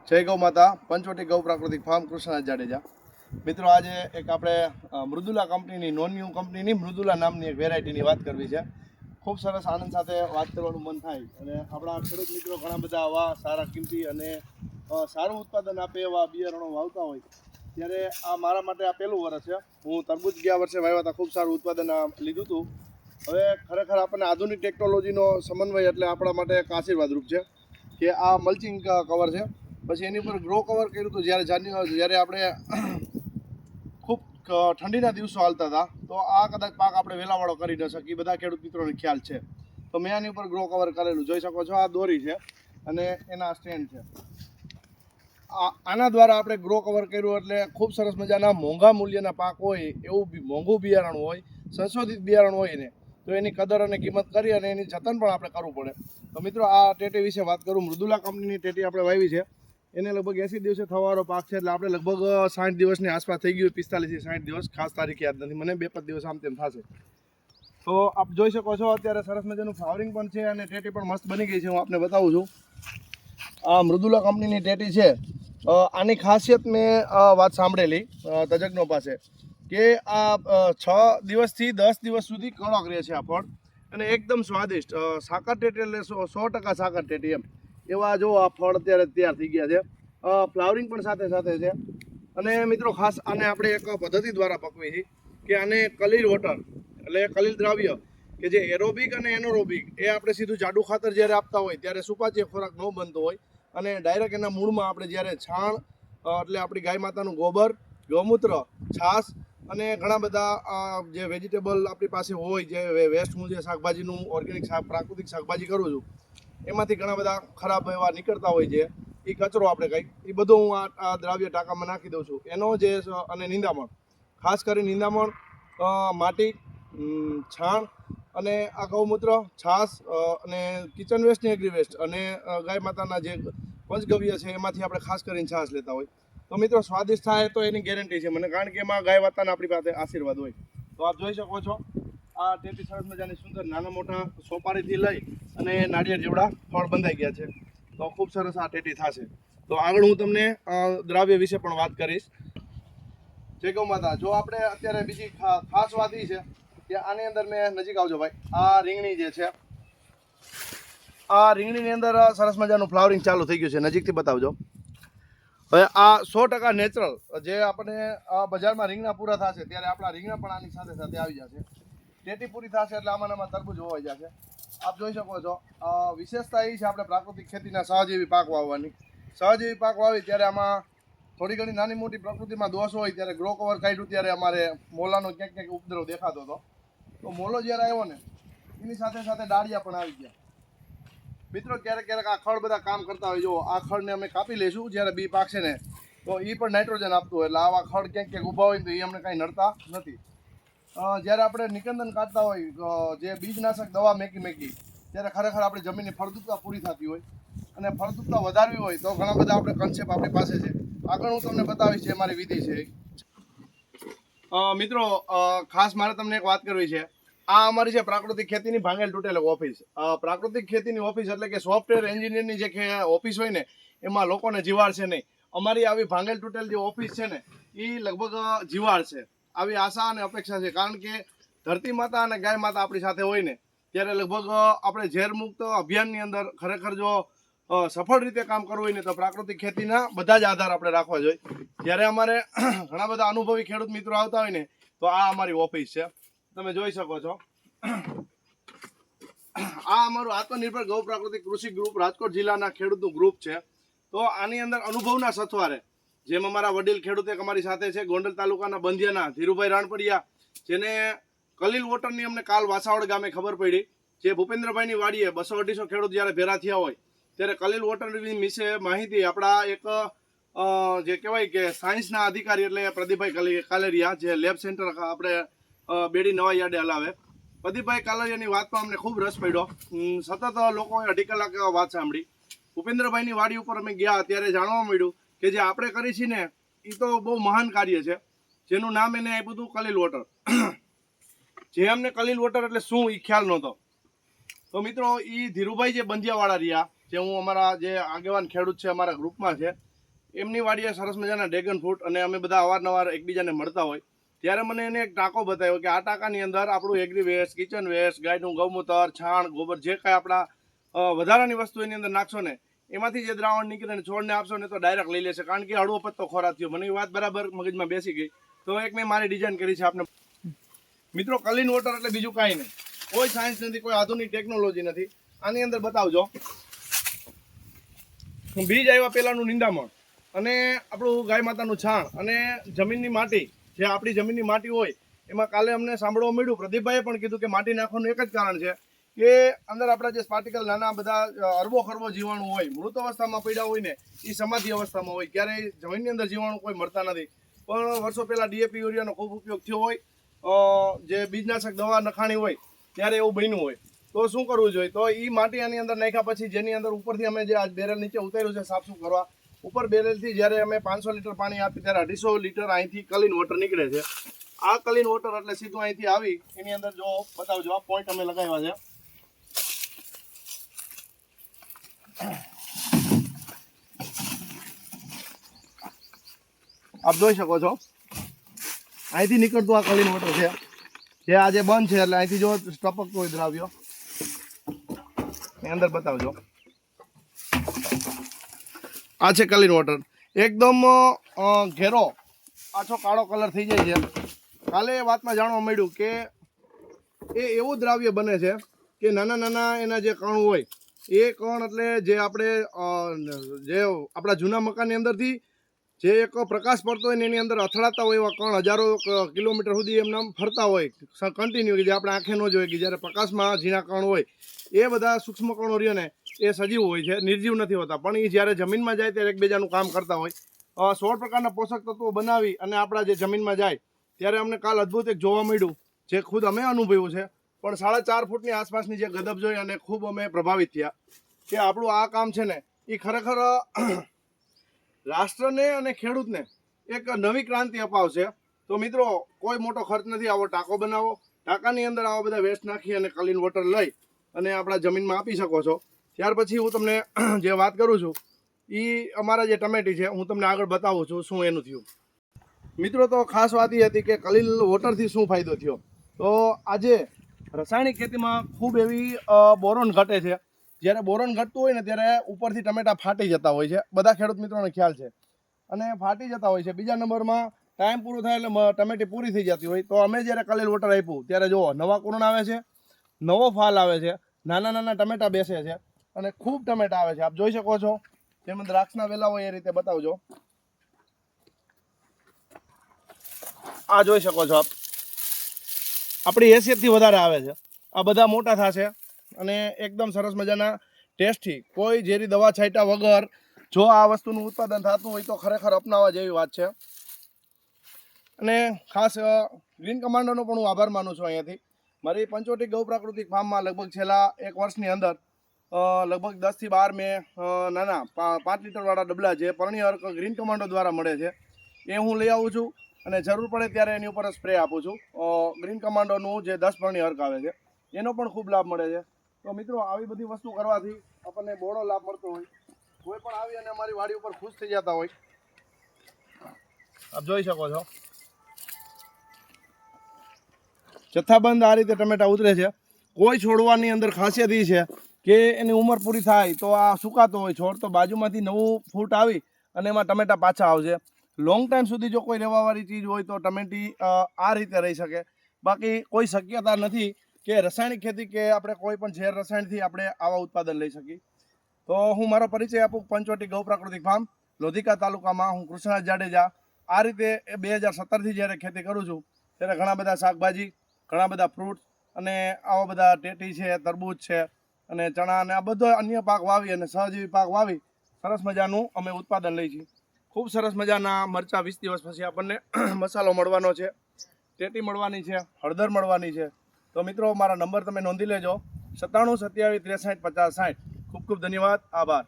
જય ગૌ માતા પંચવટી ગૌ પ્રાકૃતિક ફાર્મ કૃષ્ણ જાડેજા મિત્રો આજે એક આપણે મૃદુલા કંપનીની નોન ન્યૂ કંપનીની મૃદુલા નામની એક વેરાયટીની વાત કરવી છે। ખૂબ સરસ આનંદ સાથે વાત કરવાનું મન થાય અને આપણા ખેડૂત મિત્રો ઘણા બધા આવા સારા કિંમતી અને સારું ઉત્પાદન આપે એવા બિયારણો વાવતા હોય ત્યારે આ મારા માટે આ પહેલું વર્ષ છે। હું તરબૂચ ગયા વર્ષે વાવ્યા હતા, ખૂબ સારું ઉત્પાદન લીધું હતું। હવે ખરેખર આપણને આધુનિક ટેકનોલોજીનો સમન્વય એટલે આપણા માટે એક આશીર્વાદરૂપ છે કે આ મલ્ચિંગ કવર છે। પછી એની ઉપર ગ્રો કવર કર્યું હતું જ્યારે આપણે ખૂબ ઠંડીના દિવસો હાલતા હતા તો આ કદાચ પાક આપણે વેલાવાળો કરી ન શકીએ, બધા ખેડૂત મિત્રોને ખ્યાલ છે। તો મેં આની ઉપર ગ્રો કવર કરેલું જોઈ શકો છો, આ દોરી છે અને એના સ્ટેન્ડ છે। આના દ્વારા આપણે ગ્રો કવર કર્યું એટલે ખૂબ સરસ મજાના મોંઘા મૂલ્યના પાક હોય એવું મોંઘું બિયારણ હોય, સંશોધિત બિયારણ હોય ને તો એની કદર અને કિંમત કરી અને એની જતન પણ આપણે કરવું પડે। તો મિત્રો આ ટેટી વિશે વાત કરું, મૃદુલા કંપનીની ટેટી આપણે વાવી છે। એને લગભગ 80 દિવસે થવાવાળો પાક છે એટલે આપણે લગભગ 60 દિવસની આસપાસ થઈ ગયું, 45 થી 60 દિવસ, ખાસ તારીખ યાદ નથી મને, 2-5 દિવસ આમ તેમ થશે। તો આપ જોઈ શકો છો અત્યારે સરસ મજાનું ફ્લાવરિંગ પણ છે અને ટેટી પણ મસ્ત બની ગઈ છે। હું આપને બતાવું છું, આ મૃદુલા કંપનીની ટેટી છે। આની ખાસિયત મેં વાત સાંભળેલી તજજ્ઞો પાસે કે આ 6 દિવસથી 10 દિવસ સુધી કડક રહે છે આ ફળ અને એકદમ સ્વાદિષ્ટ સાકર ટેટી એટલે 100% સાકર ટેટી એમ એવા જો આ ફળ અત્યારે તૈયાર થઈ ગયા છે। ફ્લાવરિંગ પણ સાથે સાથે છે અને મિત્રો ખાસ આને આપણે એક પદ્ધતિ દ્વારા પકવી છે કે આને કલીલ વોટર એટલે કલીલ દ્રાવ્ય કે જે એરોબિક અને એનોરોબિક એ આપણે સીધું જાડું ખાતર જ્યારે આપતા હોય ત્યારે સુપાચ્ય ખોરાક ન બનતો હોય અને ડાયરેક્ટ એના મૂળમાં આપણે જ્યારે છાણ એટલે આપણી ગાય માતાનું ગોબર, ગૌમૂત્ર, છાશ અને ઘણા બધા જે વેજીટેબલ આપણી પાસે હોય, જે વેસ્ટ હું જે શાકભાજીનું ઓર્ગેનિક પ્રાકૃતિક શાકભાજી કરું છું એમાંથી ઘણા બધા ખરાબ એવા નીકળતા હોય છે, એ કચરો આપણે કંઈક એ બધો હું આ દ્રાવ્ય ટાંકામાં નાખી દઉં છું। એનો જે અને નિંદામણ, ખાસ કરી નિંદામણ, માટી, છાણ અને આ ગૌમૂત્ર, છાશ અને કિચન વેસ્ટ ને એગ્રી વેસ્ટ અને ગાય માતાના જે પંચગવ્ય છે એમાંથી આપણે ખાસ કરીને છાશ લેતા હોય। તો મિત્રો સ્વાદિષ્ટ થાય તો એની ગેરંટી છે મને, કારણ કે એમાં ગાય માતાના આપણી પાસે આશીર્વાદ હોય। તો આપ જોઈ શકો છો આ ટેટી સરસ મજાની સુંદર નાના મોટા સોપારીથી લઈ અને નાળિયેર જેવડા ફળ બંધાઈ ગયા છે। તો ખૂબ સરસ આ ટેટી થશે। તો આગળ હું તમને દ્રાવ્ય વિશે પણ વાત કરીશ। જય ગૌ માતા। જો આપણે અત્યારે બીજી ખાસ વાત એ છે કે આની અંદર મેં નજીક આવજો ભાઈ, આ રીંગણી જે છે, આ રીંગણીની અંદર સરસ મજાનું ફ્લાવરિંગ ચાલુ થઈ ગયું છે, નજીકથી બતાવજો। હવે આ 100% નેચરલ જે આપણે બજારમાં રીંગણા પૂરા થશે ત્યારે આપણા રીંગણા પણ આની સાથે સાથે આવી જશે। ટેટી પૂરી થશે એટલે આમાં તરબૂચ હોવાઈ જશે। આપ જોઈ શકો છો વિશેષતા એ છે આપણે પ્રાકૃતિક ખેતીના સહજીવી પાક વાવવાની। સહજીવી પાક વાવી ત્યારે આમાં થોડી ઘણી નાની મોટી પ્રકૃતિમાં દોષ હોય ત્યારે ગ્રો કવર કાઢ્યું ત્યારે અમારે મોલાનો ક્યાંક ક્યાંક ઉપદ્રવ દેખાતો હતો, તો મોલો જ્યારે આવ્યો ને એની સાથે સાથે ડાળિયા પણ આવી ગયા। મિત્રો ક્યારેક આ ખડ બધા કામ કરતા હોય, જો આ ખડને અમે કાપી લઈશું જ્યારે બી પાકશે ને તો એ પણ નાઇટ્રોજન આપતું હોય એટલે આવા ખડ ક્યાંક ક્યાંક ઊભા હોય તો એ અમને કાંઈ નડતા નથી। જ્યારે આપણે નિકંદન કાઢતા હોય જે બીજનાશક દવા મેકી ત્યારે ખરેખર આપણી જમીનની ફળદ્રુપતા પૂરી થતી હોય અને ફળદ્રુપતા વધારવી હોય તો ઘણા બધા આપણે કન્સેપ્ટ આપણી પાસે છે, આગળ હું તમને બતાવીશ જે મારી વિધિ છે। મિત્રો ખાસ મારે તમને એક વાત કરવી છે, આ અમારી છે પ્રાકૃતિક ખેતીની ભાંગેલ તૂટેલ ઓફિસ। પ્રાકૃતિક ખેતીની ઓફિસ એટલે કે સોફ્ટવેર એન્જિનિયરની જે ઓફિસ હોય ને એમાં લોકોને જીવાડ છે નહીં, અમારી આવી ભાંગેલ તૂટેલ જે ઓફિસ છે ને એ લગભગ જીવાડ છે, આવી આશા અને અપેક્ષા છે। કારણ કે ધરતી માતા અને ગાય માતા આપણી સાથે હોય ને ત્યારે લગભગ આપણે ઝેરમુક્ત અભિયાનની અંદર ખરેખર જો સફળ રીતે કામ કરવું હોય ને તો પ્રાકૃતિક ખેતીના બધા જ આધાર આપણે રાખવા જોઈએ। જ્યારે અમારે ઘણા બધા અનુભવી ખેડૂત મિત્રો આવતા હોય ને તો આ અમારી ઓફિસ છે, તમે જોઈ શકો છો। આ અમારું આત્મનિર્ભર ગૌ પ્રાકૃતિક કૃષિ ગ્રુપ રાજકોટ જિલ્લાના ખેડૂતનું ગ્રુપ છે। તો આની અંદર અનુભવના સથવારે જેમ અમારા વડીલ ખેડૂત એક અમારી સાથે છે, ગોંડલ તાલુકાના બંધિયાના ધીરુભાઈ રાણપડિયા, જેને કલીલ વોટરની અમને કાલ વાસાવડ ગામે ખબર પડી, જે ભૂપેન્દ્રભાઈની વાડીએ 200-250 ખેડૂત જ્યારે ભેરા થયા હોય ત્યારે કલીલ વોટરની વિશે માહિતી આપણા એક જે કહેવાય કે સાયન્સના અધિકારી એટલે પ્રદીપભાઈ કાલેરિયા, જે લેબ સેન્ટર આપણે બેડી નવા યાર્ડે હલાવે, પ્રદીપભાઈ કાલેરિયાની વાતમાં અમને ખૂબ રસ પડ્યો। સતત લોકોએ 2.5 કલાક વાત સાંભળી। ભૂપેન્દ્રભાઈની વાડી ઉપર અમે ગયા ત્યારે જાણવા મળ્યું કે જે આપણે કરી છીએ ને એ તો બહુ મહાન કાર્ય છે, જેનું નામ એને આપ્યું હતું કલીલ વોટર। જે અમને કલીલ વોટર એટલે શું એ ખ્યાલ નહોતો। તો મિત્રો એ ધીરુભાઈ જે બંધિયાવાળા રહ્યા, જે હું અમારા જે આગેવાન ખેડૂત છે અમારા ગ્રુપમાં છે, એમની વાડીએ સરસ મજાના ડ્રેગન ફ્રૂટ અને અમે બધા અવારનવાર એકબીજાને મળતા હોય ત્યારે મને એને એક ટાંકો બતાવ્યો કે આ ટાંકાની અંદર આપણું એગ્રી વેસ્ટ, કિચન વેસ્ટ, ગાયનું ગૌમૂત્ર, છાણ, ગોબર જે કાંઈ આપણા વધારાની વસ્તુ એની અંદર નાખશો ને એમાંથી જે દ્રાવણ નીકળે ને છોડને આપશો ને તો ડાયરેક્ટ લઈ લેશે, કારણ કે હળવો પત્તો ખોરાક થયો. મને એ વાત બરાબર મગજમાં બેસી ગઈ, તો એક મેં મારી ડિઝાઇન કરી છે આપણે. મિત્રો કલીન વોટર એટલે બીજું કાંઈ નહીં, કોઈ સાયન્સ નથી, કોઈ આધુનિક ટેકનોલોજી નથી. આની અંદર બતાવજો બીજ આવ્યા પહેલાંનું નિંદામણ અને આપણું ગાય માતાનું છાણ અને જમીનની માટી, જે આપણી જમીનની માટી હોય એમાં કાલે અમને સાંભળવા મળ્યું, પ્રદીપભાઈએ પણ કીધું કે માટી નાખવાનું એક જ કારણ છે કે અંદર આપણા જે પાર્ટિકલ નાના બધા અરબો ખરબો જીવાણુ હોય મૃત અવસ્થામાં પડ્યા હોય ને એ સમાધિ અવસ્થામાં હોય, ક્યારેય જમીનની અંદર જીવાણુ કોઈ મળતા નથી. પણ વર્ષો પહેલાં ડીએપી યુરિયાનો ખૂબ ઉપયોગ થયો હોય, જે બીજનાશક દવા નખાણી હોય ત્યારે એવું બન્યું હોય, તો શું કરવું જોઈએ? તો એ માટી આની અંદર નાખ્યા પછી જેની અંદર ઉપરથી અમે જે આજ બેરલ નીચે ઉતાર્યું છે સાફસૂફ કરવા, ઉપર બેરલથી જ્યારે અમે 500 લીટર પાણી આપીએ ત્યારે 250 લીટર અહીંથી ક્લીન વોટર નીકળે છે. આ ક્લીન વોટર એટલે સીધું અહીંથી આવી એની અંદર જો બતાવજો, આ પોઈન્ટ અમે લગાવ્યા છે. આપ જોઈ શકો છો અહીંથી નીકળતું આ ક્લીન વોટર છે, જે આજે બંધ છે એટલે અહીંથી જો ટપકતું હોય દ્રાવ્ય અંદર બતાવજો. આ છે ક્લીન વોટર, એકદમ ઘેરો આછો કાળો કલર થઈ જાય છે. કાલે એ વાતમાં જાણવા મળ્યું કે એ એવું દ્રાવ્ય બને છે કે નાના નાના એના જે કણ હોય એ કણ એટલે જે આપણે જે આપણા જૂના મકાનની અંદરથી જે એક પ્રકાશ પડતો હોય ને એની અંદર અથડાતા હોય એવા કણ હજારો કિલોમીટર સુધી એમના ફરતા હોય કન્ટિન્યુ, કે જે આપણે આંખે ન જોઈએ, કે જ્યારે પ્રકાશમાં ઝીણા કણ હોય એ બધા સૂક્ષ્મ કણો રહ્યો ને એ સજીવ હોય છે, નિર્જીવ નથી હોતા. પણ એ જ્યારે જમીનમાં જાય ત્યારે એકબીજાનું કામ કરતા હોય. 16 પ્રકારના પોષક તત્વો બનાવી અને આપણા જે જમીનમાં જાય ત્યારે અમને કાલ અદ્ભુત એક જોવા મળ્યું, જે ખુદ અમે અનુભવ્યું છે. પણ 4.5 ફૂટની આસપાસની જે ગદબ જોઈ અને ખૂબ અમે પ્રભાવિત થયા કે આપણું આ કામ છે ને એ ખરેખર રાષ્ટ્રને અને ખેડૂતને એક નવી ક્રાંતિ અપાવશે. તો મિત્રો કોઈ મોટો ખર્ચ નથી, આવો ટાંકો બનાવો, ટાંકાની અંદર આવા બધા વેસ્ટ નાખી અને ક્લીન વોટર લઈ અને આપણા જમીનમાં આપી શકો છો. ત્યાર પછી હું તમને જે વાત કરું છું એ અમારા જે ટમેટી છે હું તમને આગળ બતાવું છું શું એનું થયું. મિત્રો તો ખાસ વાત એ હતી કે ક્લીન વોટરથી શું ફાયદો થયો. તો આજે રાસાયણિક ખેતીમાં ખૂબ એવી બોરોન ઘટે છે. જ્યારે બોરોન ઘટતું હોય ને ત્યારે ઉપરથી ટમેટા ફાટી જતા હોય છે, બધા ખેડૂત મિત્રોને ખ્યાલ છે, અને ફાટી જતા હોય છે. બીજા નંબરમાં ટાઈમ પૂરો થાય એટલે ટમેટી પૂરી થઈ જતી હોય. તો અમે જ્યારે ક્લીન વોટર આપ્યું ત્યારે જુઓ નવા કુરણ આવે છે, નવો ફાલ આવે છે, નાના નાના ટમેટા બેસે છે અને ખૂબ ટમેટા આવે છે. આપ જોઈ શકો છો, જેમ દ્રાક્ષના વેલા હોય એ રીતે બતાવજો. આ જોઈ શકો છો આપ, આપણી હેસિયતથી વધારે આવે છે. આ બધા મોટા થશે અને એકદમ સરસ મજાના ટેસ્ટી, કોઈ ઝેરી દવા છાંટ્યા વગર જો આ વસ્તુનું ઉત્પાદન થતું હોય તો ખરેખર અપનાવવા જેવી વાત છે. અને ખાસ ગ્રીન કમાન્ડોનો પણ હું આભાર માનું છું. અહીંયાથી મારી પંચવટી ગૌ પ્રાકૃતિક ફાર્મમાં લગભગ છેલ્લા 1 વર્ષની અંદર લગભગ 10 થી 12 મેં નાના 5 લીટરવાળા ડબલા જે પરણી અર્ક ગ્રીન કમાન્ડો દ્વારા મળે છે એ હું લઈ આવું છું અને જરૂર પડે ત્યારે એની ઉપર સ્પ્રે આપું છું. ગ્રીન કમાન્ડોનું જે 10 પરણી અર્ક આવે છે એનો પણ ખૂબ લાભ મળે છે. તો મિત્રો આવી બધી વસ્તુ કરવાથી આપણને બહોળો લાભ મળતો હોય. કોઈ પણ આવી અને અમારી વાડી ઉપર ખુશ થઈ જતા હોય. આપ જોઈ શકો છો જથ્થાબંધ આ રીતે ટમેટા ઉતરે છે. કોઈ છોડવાની અંદર ખાસિયત એ છે કે એની ઉંમર પૂરી થાય તો આ સુકાતો હોય છોડ, તો બાજુમાંથી નવું ફૂટ આવી અને એમાં ટમેટા પાછા આવશે. લોંગ ટાઈમ સુધી જો કોઈ રહેવાવાળી ચીજ હોય તો ટમેટી આ રીતે રહી શકે. બાકી કોઈ શક્યતા નથી કે રાસાયણિક ખેતી કે આપણે કોઈ પણ ઝેર રસાયણથી આપણે આવા ઉત્પાદન લઈ શકીએ. તો હું મારો પરિચય આપું, પંચવટી ગૌ પ્રાકૃતિક ફાર્મ, લોધિકા તાલુકામાં. હું કૃષ્ણરાજ જાડેજા. આ રીતે 2017થી જ્યારે ખેતી કરું છું ત્યારે ઘણા બધા શાકભાજી, ઘણા બધા ફ્રૂટ અને આવા બધા ટેટી છે, તરબૂચ છે અને ચણા અને આ બધો અન્ય પાક વાવી અને સહજીવી પાક વાવી સરસ મજાનું અમે ઉત્પાદન લઈ છીએ. ખૂબ સરસ મજાના મરચાં 20 દિવસ પછી આપણને મસાલો મળવાનો છે, ટેટી મળવાની છે, હળદર મળવાની છે. તો મિત્રો મારા નંબર તમે નોંધી લેજો, 97 27 63 50 60. ખૂબ ખૂબ ધન્યવાદ, આભાર.